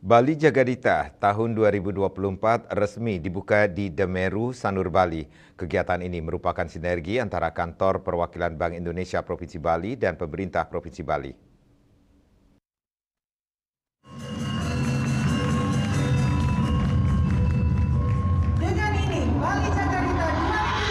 Bali Jagadita tahun 2024 resmi dibuka di Demeru, Sanur, Bali. Kegiatan ini merupakan sinergi antara Kantor Perwakilan Bank Indonesia Provinsi Bali dan pemerintah Provinsi Bali. Dengan ini, Bali Jagadita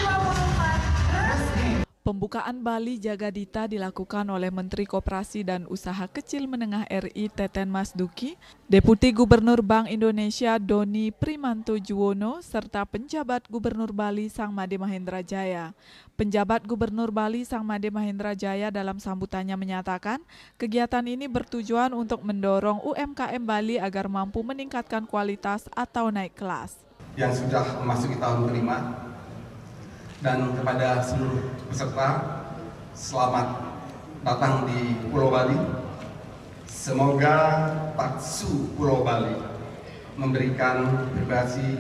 2024 resmi. Pembukaan Bali Jagadita dilakukan oleh Menteri Koperasi dan Usaha Kecil Menengah RI Teten Mas Duki, Deputi Gubernur Bank Indonesia Doni Primanto Juwono, serta penjabat Gubernur Bali Sangmade Mahendra Jaya. Penjabat Gubernur Bali Sangmade Mahendra Jaya dalam sambutannya menyatakan, kegiatan ini bertujuan untuk mendorong UMKM Bali agar mampu meningkatkan kualitas atau naik kelas. Yang sudah memasuki tahun kelima, dan kepada seluruh peserta, selamat datang di Pulau Bali. Semoga Taksu Pulau Bali memberikan vibrasi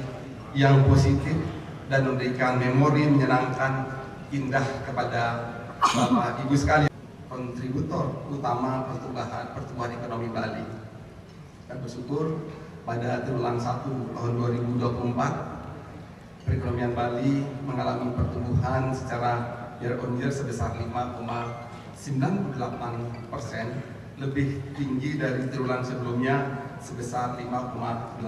yang positif dan memberikan memori menyenangkan, indah kepada Bapak Ibu sekalian, kontributor utama pertumbuhan ekonomi Bali. Dan bersyukur pada triwulan 1 tahun 2024 perekonomian Bali mengalami pertumbuhan secara year on year sebesar 5,98%, lebih tinggi dari triwulan sebelumnya sebesar 5,86%.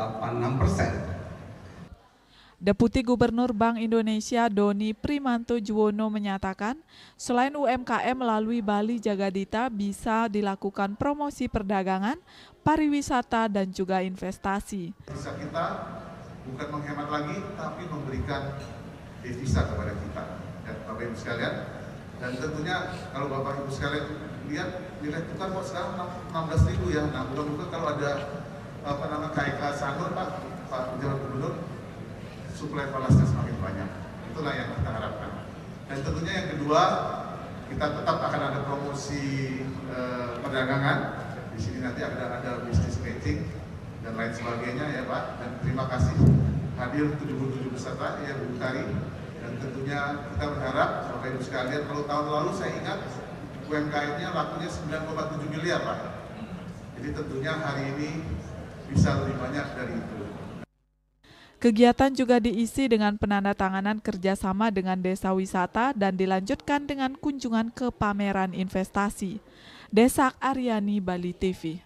Deputi Gubernur Bank Indonesia Doni Primanto Juwono menyatakan, selain UMKM melalui Bali Jagadita bisa dilakukan promosi perdagangan, pariwisata, dan juga investasi. Bisa kita bukan menghemat lagi, tapi memberikan devisa kepada kita, ya, Bapak Ibu sekalian. Dan tentunya kalau Bapak Ibu sekalian lihat nilai tukar kok sekarang 16.000 ya. Nah, mudah-mudahan kalau ada KIK Sanur, Pak Penjabat Gubernur, suplai falasnya semakin banyak. Itulah yang kita harapkan. Dan tentunya yang kedua, kita tetap akan ada promosi perdagangan. Di sini nanti ada business matching dan lain sebagainya ya Pak. Dan terima kasih hadir 77 peserta yang Bu Tari. Dan tentunya kita berharap Bapak Ibu sekalian, kalau tahun lalu saya ingat UMKM-nya lakunya 9,7 miliar Pak. Jadi tentunya hari ini bisa lebih banyak dari itu. Kegiatan juga diisi dengan penandatanganan kerjasama dengan desa wisata dan dilanjutkan dengan kunjungan ke pameran investasi. Desak Aryani, Bali TV.